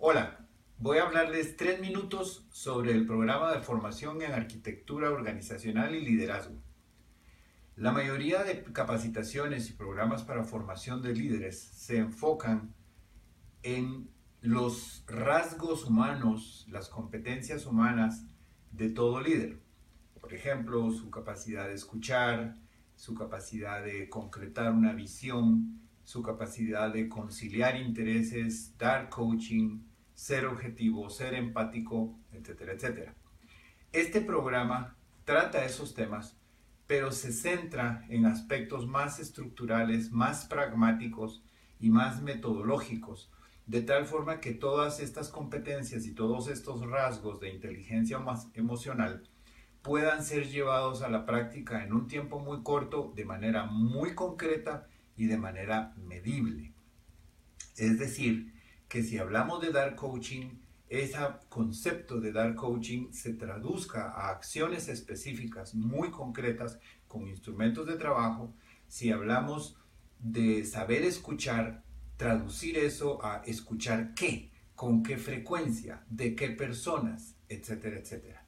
Hola, voy a hablarles 3 minutos sobre el programa de formación en arquitectura organizacional y liderazgo. La mayoría de capacitaciones y programas para formación de líderes se enfocan en los rasgos humanos, las competencias humanas de todo líder. Por ejemplo, su capacidad de escuchar, su capacidad de concretar una visión, su capacidad de conciliar intereses, dar coaching, ser objetivo, ser empático, etcétera, etcétera. Este programa trata esos temas, pero se centra en aspectos más estructurales, más pragmáticos y más metodológicos, de tal forma que todas estas competencias y todos estos rasgos de inteligencia emocional puedan ser llevados a la práctica en un tiempo muy corto, de manera muy concreta y de manera medible. Es decir, que si hablamos de dar coaching, ese concepto de dar coaching se traduzca a acciones específicas muy concretas con instrumentos de trabajo. Si hablamos de saber escuchar, traducir eso a escuchar qué, con qué frecuencia, de qué personas, etcétera, etcétera.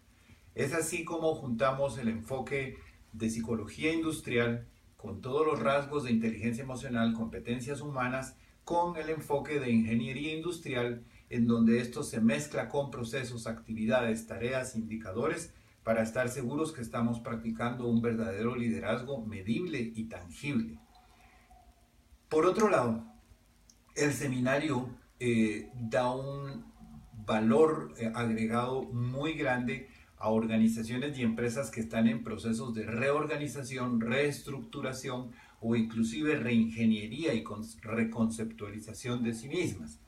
Es así como juntamos el enfoque de psicología industrial con todos los rasgos de inteligencia emocional, competencias humanas, con el enfoque de ingeniería industrial, en donde esto se mezcla con procesos, actividades, tareas, indicadores, para estar seguros que estamos practicando un verdadero liderazgo medible y tangible. Por otro lado, el seminario da un valor agregado muy grande a organizaciones y empresas que están en procesos de reorganización, reestructuración o inclusive reingeniería y reconceptualización de sí mismas.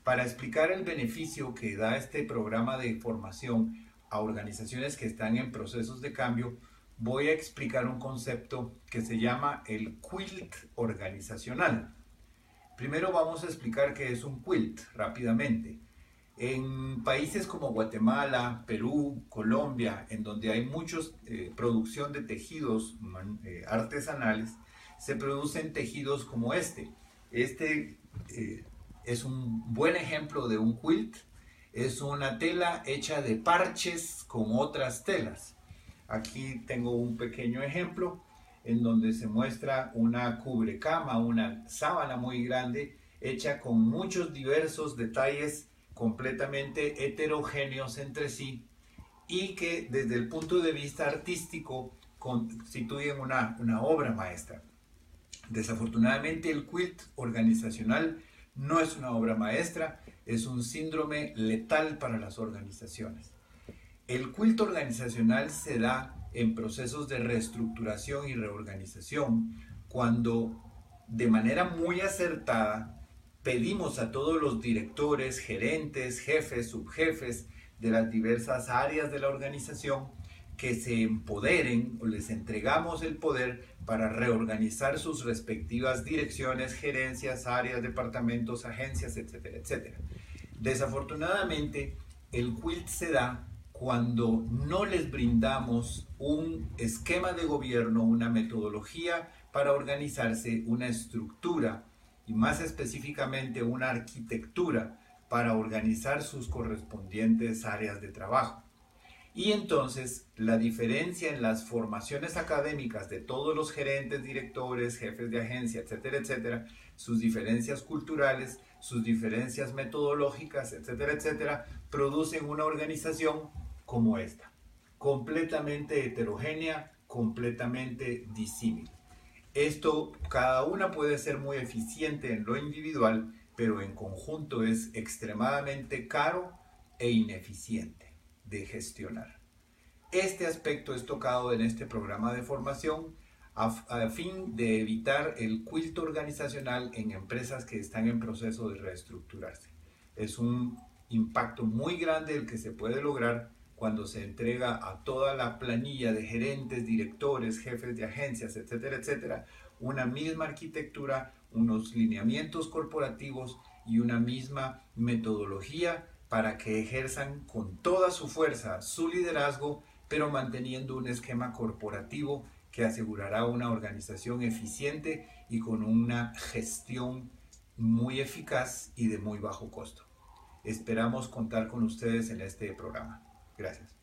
Para explicar el beneficio que da este programa de formación a organizaciones que están en procesos de cambio, voy a explicar un concepto que se llama el quilt organizacional. Primero vamos a explicar qué es un quilt rápidamente. En países como Guatemala, Perú, Colombia, en donde hay mucha producción de tejidos artesanales, se producen tejidos como este. Este es un buen ejemplo de un quilt. Es una tela hecha de parches con otras telas. Aquí tengo un pequeño ejemplo en donde se muestra una cubrecama, una sábana muy grande, hecha con muchos diversos detalles completamente heterogéneos entre sí y que desde el punto de vista artístico constituyen una obra maestra. Desafortunadamente el quilt organizacional no es una obra maestra, es un síndrome letal para las organizaciones. El quilt organizacional se da en procesos de reestructuración y reorganización cuando de manera muy acertada pedimos a todos los directores, gerentes, jefes, subjefes de las diversas áreas de la organización que se empoderen o les entregamos el poder para reorganizar sus respectivas direcciones, gerencias, áreas, departamentos, agencias, etcétera, etcétera. Desafortunadamente, el quilt se da cuando no les brindamos un esquema de gobierno, una metodología para organizarse, una estructura y más específicamente una arquitectura para organizar sus correspondientes áreas de trabajo. Y entonces la diferencia en las formaciones académicas de todos los gerentes, directores, jefes de agencia, etcétera, etcétera, sus diferencias culturales, sus diferencias metodológicas, etcétera, etcétera, producen una organización como esta, completamente heterogénea, completamente disímil. Esto, cada una puede ser muy eficiente en lo individual, pero en conjunto es extremadamente caro e ineficiente de gestionar. Este aspecto es tocado en este programa de formación a fin de evitar el quilt organizacional en empresas que están en proceso de reestructurarse. Es un impacto muy grande el que se puede lograr cuando se entrega a toda la planilla de gerentes, directores, jefes de agencias, etcétera, etcétera, una misma arquitectura, unos lineamientos corporativos y una misma metodología para que ejerzan con toda su fuerza su liderazgo, pero manteniendo un esquema corporativo que asegurará una organización eficiente y con una gestión muy eficaz y de muy bajo costo. Esperamos contar con ustedes en este programa. Gracias.